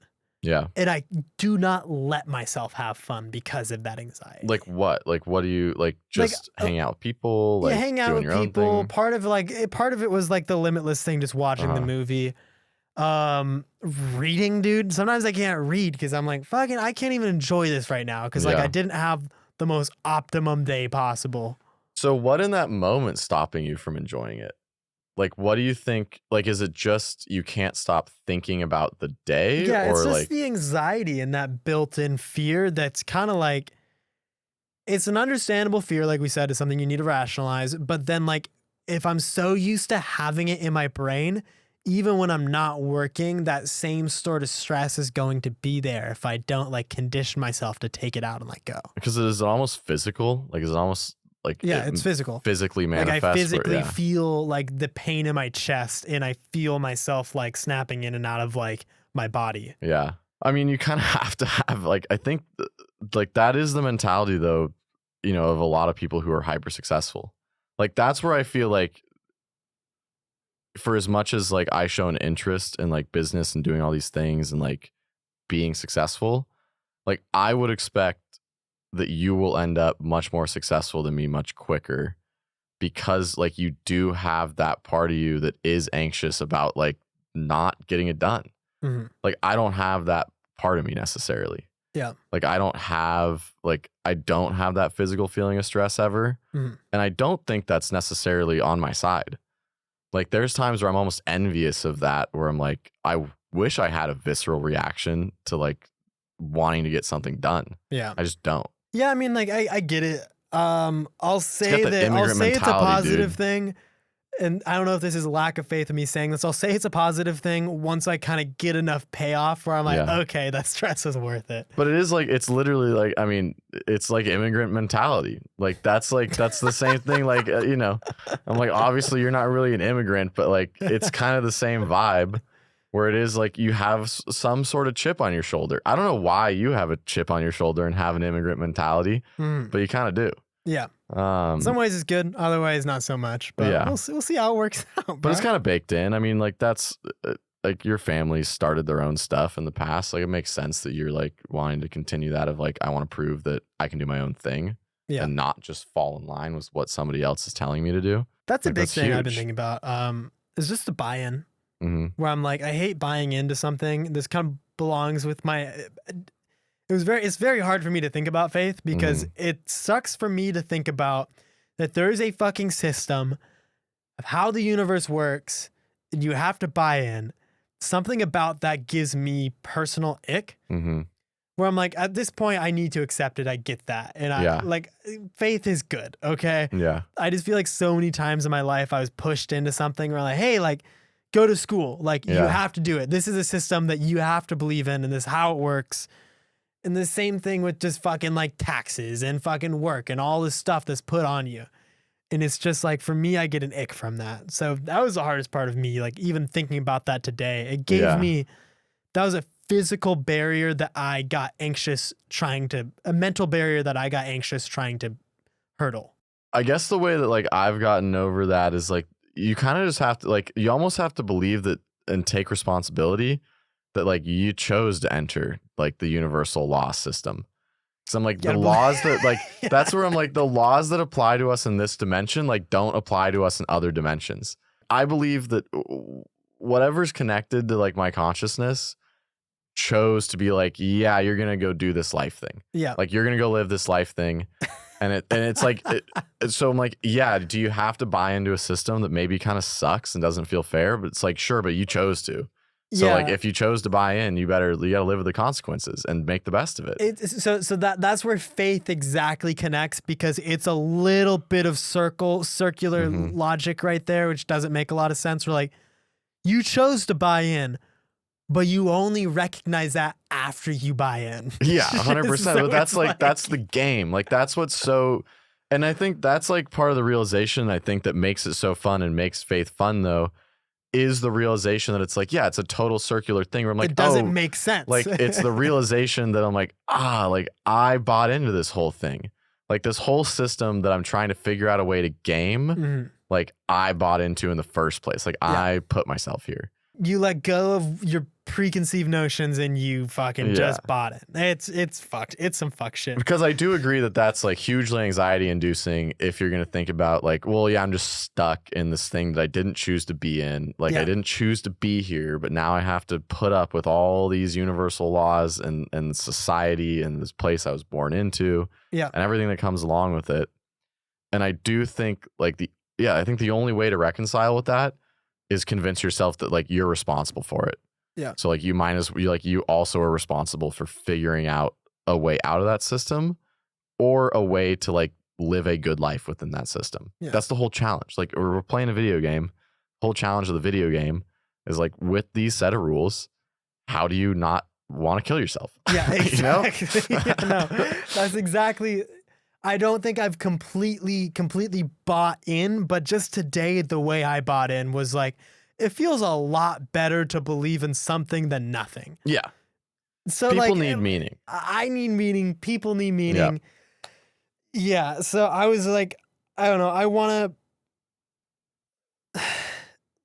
Yeah. And I do not let myself have fun because of that anxiety. Like what? Like what do you like? Just hang out with people? Like hang out with people. Part of it was like the Limitless thing, just watching the movie. Reading, dude. Sometimes I can't read because I'm like, fucking, I can't even enjoy this right now because like I didn't have the most optimum day possible. So what in that moment stopping you from enjoying it? Like, what do you think? Like, is it just you can't stop thinking about the day? Yeah, it's or just like the anxiety and that built-in fear that's kind of like, it's an understandable fear, like we said, is something you need to rationalize. But then like, if I'm so used to having it in my brain, even when I'm not working, that same sort of stress is going to be there if I don't like condition myself to take it out and let go. Because it is almost physical. Like, is it almost like it's physical, physically manifest. Like I physically feel like the pain in my chest, and I feel myself like snapping in and out of like my body. Yeah, I mean, you kind of have to have like, I think like that is the mentality though, you know, of a lot of people who are hyper successful. Like that's where I feel like, for as much as like I show an interest in like business and doing all these things and like being successful, like I would expect that you will end up much more successful than me much quicker, because like you do have that part of you that is anxious about like not getting it done. Like I don't have that part of me necessarily. Yeah. Like I don't have that physical feeling of stress ever. And I don't think that's necessarily on my side. Like there's times where I'm almost envious of that, where I'm like, I wish I had a visceral reaction to like wanting to get something done. Yeah. I just don't. Yeah, I mean, like I get it. I'll say it's a positive thing, and I don't know if this is a lack of faith in me saying this. I'll say it's a positive thing once I kind of get enough payoff where I'm like, okay, that stress is worth it. But it is like, it's literally like, I mean, it's like immigrant mentality. Like that's the same thing. Like you know, I'm like, obviously you're not really an immigrant, but like it's kind of the same vibe. Where it is like you have some sort of chip on your shoulder. I don't know why you have a chip on your shoulder and have an immigrant mentality, but you kind of do. Yeah. Some ways it's good, other ways not so much. But yeah, we'll see how it works out. Bro. But it's kind of baked in. I mean, like that's like your family started their own stuff in the past. Like it makes sense that you're like wanting to continue that of like, I want to prove that I can do my own thing and not just fall in line with what somebody else is telling me to do. That's like, a big thing huge. I've been thinking about. Is just the buy-in. Where I'm like, I hate buying into something. This kind of belongs with my, it's very hard for me to think about faith because it sucks for me to think about that there is a fucking system of how the universe works and you have to buy in. Something about that gives me personal ick where I'm like, at this point, I need to accept it. I get that. And I like faith is good. Okay. Yeah. I just feel like so many times in my life, I was pushed into something where like, hey, like go to school. Like you have to do it. This is a system that you have to believe in and this is how it works. And the same thing with just fucking like taxes and fucking work and all this stuff that's put on you. And it's just like, for me, I get an ick from that. So that was the hardest part of me. Like even thinking about that today, it gave me, that was a physical barrier that I got anxious a mental barrier that I got anxious trying to hurdle. I guess the way that like I've gotten over that is like, you kind of just have to like, you almost have to believe that and take responsibility that like you chose to enter like the universal law system. So I'm like the laws that like, that's where I'm like the laws that apply to us in this dimension, like don't apply to us in other dimensions. I believe that whatever's connected to like my consciousness chose to be like, yeah, you're going to go do this life thing. Yeah. Like you're going to go live this life thing. And it's like, so I'm like, yeah, do you have to buy into a system that maybe kind of sucks and doesn't feel fair? But it's like, sure, but you chose to. So like if you chose to buy in, you got to live with the consequences and make the best of it. So that's where faith exactly connects because it's a little bit of circular logic right there, which doesn't make a lot of sense. We're like, you chose to buy in, but you only recognize that after you buy in. Yeah, 100%. So but that's like, that's the game. Like that's what's so, and I think that's like part of the realization I think that makes it so fun and makes faith fun though, is the realization that it's like, yeah, it's a total circular thing where I'm like, it doesn't make sense. Like it's the realization that I'm like, like I bought into this whole thing. Like this whole system that I'm trying to figure out a way to game, like I bought into in the first place. Like I put myself here. You let go of your preconceived notions and you fucking just bought it. It's fucked. It's some fuck shit. Because I do agree that that's like hugely anxiety inducing if you're going to think about like, well, yeah, I'm just stuck in this thing that I didn't choose to be in. Like I didn't choose to be here, but now I have to put up with all these universal laws and society and this place I was born into and everything that comes along with it. And I do think like I think the only way to reconcile with that is convince yourself that like you're responsible for it. Yeah. So like you also are responsible for figuring out a way out of that system or a way to like live a good life within that system. Yeah. That's the whole challenge. Like we're playing a video game. The whole challenge of the video game is like with these set of rules, how do you not want to kill yourself? Yeah, exactly. You know? No, that's exactly. I don't think I've completely bought in, but just today, the way I bought in was like, it feels a lot better to believe in something than nothing. Yeah. So people need meaning. I need meaning. People need meaning. Yeah. So I was like, I don't know. I want to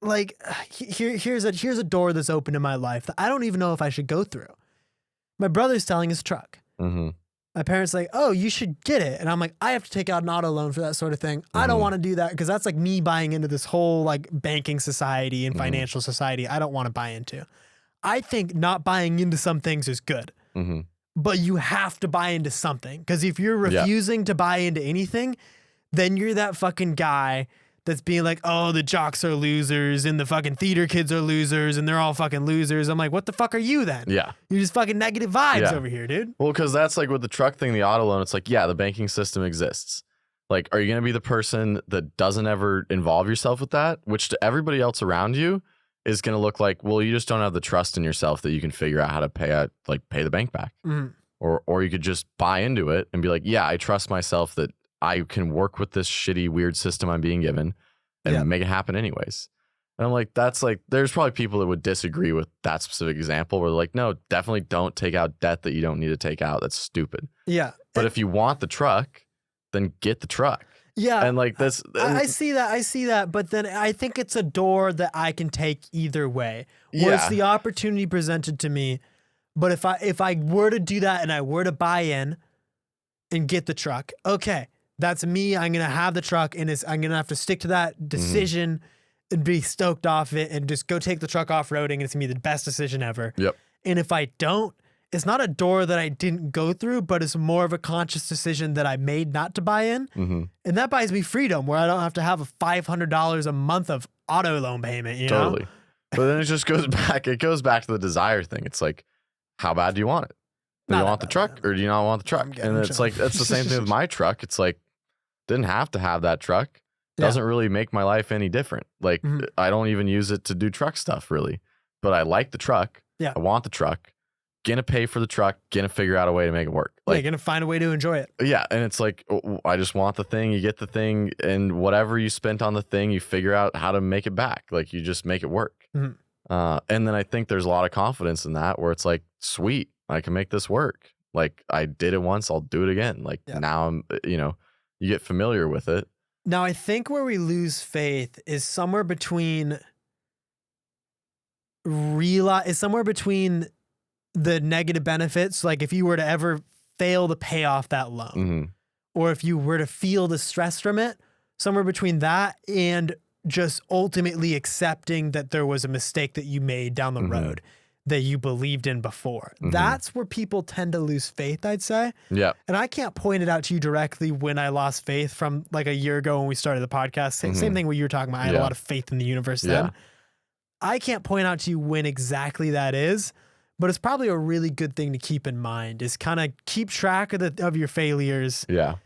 like, here's a door that's open in my life that I don't even know if I should go through. My brother's selling his truck. My parents like, oh, you should get it. And I'm like, I have to take out an auto loan for that sort of thing. I don't want to do that because that's like me buying into this whole like banking society and financial society I don't want to buy into. I think not buying into some things is good, but you have to buy into something because if you're refusing to buy into anything, then you're that fucking guy that's being like, oh, the jocks are losers and the fucking theater kids are losers and they're all fucking losers. I'm like, what the fuck are you then? Yeah. You're just fucking negative vibes over here, dude. Well, because that's like with the truck thing, the auto loan, it's like, yeah, the banking system exists. Like, are you going to be the person that doesn't ever involve yourself with that? Which to everybody else around you is going to look like, well, you just don't have the trust in yourself that you can figure out how to pay the bank back. Or you could just buy into it and be like, yeah, I trust myself that I can work with this shitty, weird system I'm being given and make it happen anyways. And I'm like, that's like, there's probably people that would disagree with that specific example where they're like, no, definitely don't take out debt that you don't need to take out. That's stupid. Yeah. But if you want the truck, then get the truck. Yeah. And like this. I see that. But then I think it's a door that I can take either way. Where it's the opportunity presented to me. But if I were to do that and I were to buy in and get the truck, okay. That's me. I'm going to have the truck and I'm going to have to stick to that decision and be stoked off it and just go take the truck off-roading. And it's going to be the best decision ever. Yep. And if I don't, it's not a door that I didn't go through, but it's more of a conscious decision that I made not to buy in. Mm-hmm. And that buys me freedom where I don't have to have a $500 a month of auto loan payment, you Totally. know? But then it just goes back. It goes back to the desire thing. It's like, how bad do you want it? Do you want the truck or do you not want the truck? And it's like, that's the same thing with my truck. It's like, didn't have to have that truck. Doesn't really make my life any different. Like, I don't even use it to do truck stuff really, but I like the truck. Yeah. I want the truck. Gonna pay for the truck. Gonna figure out a way to make it work. Like, you're gonna find a way to enjoy it. Yeah. And it's like, I just want the thing. You get the thing, and whatever you spent on the thing, you figure out how to make it back. Like, you just make it work. Mm-hmm. And then I think there's a lot of confidence in that where it's like, sweet, I can make this work. Like, I did it once, I'll do it again. Like, now I'm, you get familiar with it. Now, I think where we lose faith is somewhere between the negative benefits. Like, if you were to ever fail to pay off that loan, or if you were to feel the stress from it, somewhere between that and just ultimately accepting that there was a mistake that you made down the road that you believed in before. That's where people tend to lose faith, I'd say. Yeah. And I can't point it out to you directly when I lost faith from like a year ago when we started the podcast. Same thing what you were talking about. I had a lot of faith in the universe then. I can't point out to you when exactly that is, but it's probably a really good thing to keep in mind is kind of keep track of your failures. Yeah.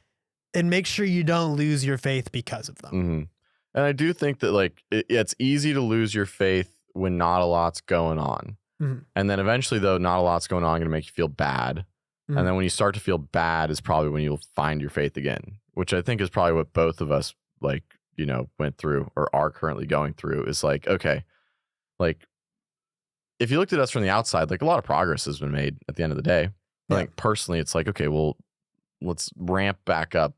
And make sure you don't lose your faith because of them. And I do think that like it's easy to lose your faith when not a lot's going on. And then eventually, though, not a lot's going on, going to make you feel bad. And then when you start to feel bad is probably when you'll find your faith again, which I think is probably what both of us went through or are currently going through is like, okay, like if you looked at us from the outside, like a lot of progress has been made at the end of the day. I think personally, it's like, okay, well, let's ramp back up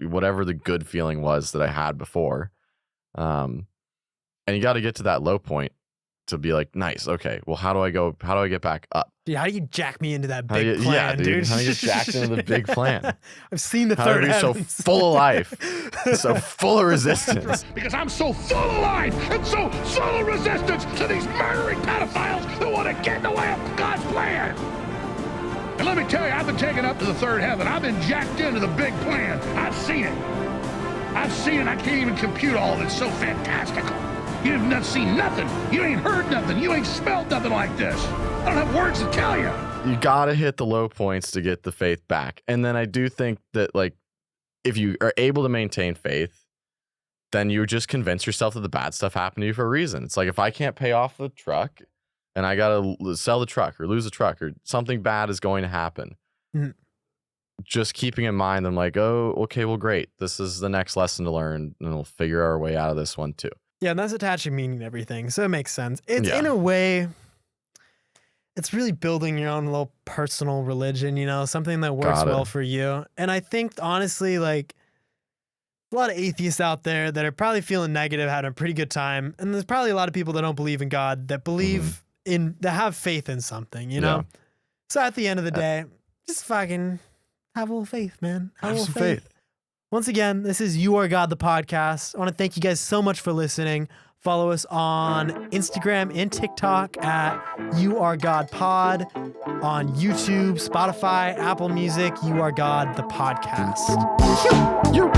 whatever the good feeling was that I had before. And you got to get to that low point to be like, nice. Okay. Well, how do I get back up? Dude, how do you jack me into that big plan, dude? How do you get jacked into the big plan? I've seen the third heavens. So full of life, so full of resistance. Because I'm so full of life and so full of resistance to these murdering pedophiles that want to get in the way of God's plan. And let me tell you, I've been taken up to the third heaven. I've been jacked into the big plan. I've seen it. I can't even compute all of it. It's so fantastical. You have not seen nothing. You ain't heard nothing. You ain't smelled nothing like this. I don't have words to tell you. You got to hit the low points to get the faith back. And then I do think that like, if you are able to maintain faith, then you just convince yourself that the bad stuff happened to you for a reason. It's like, if I can't pay off the truck and I got to sell the truck or lose the truck or something bad is going to happen. Just keeping in mind, I'm like, oh, okay, well, great. This is the next lesson to learn and we'll figure our way out of this one too. Yeah, and that's attaching meaning to everything. So it makes sense. It's in a way, it's really building your own little personal religion, something that works well for you. And I think honestly, like a lot of atheists out there that are probably feeling negative, having a pretty good time. And there's probably a lot of people that don't believe in God that believe that have faith in something, know? So at the end of the day, just fucking have a little faith, man. Have some faith. Once again, this is You Are God, the podcast. I want to thank you guys so much for listening. Follow us on Instagram and TikTok at You Are God Pod, on YouTube, Spotify, Apple Music, You Are God, the podcast. You.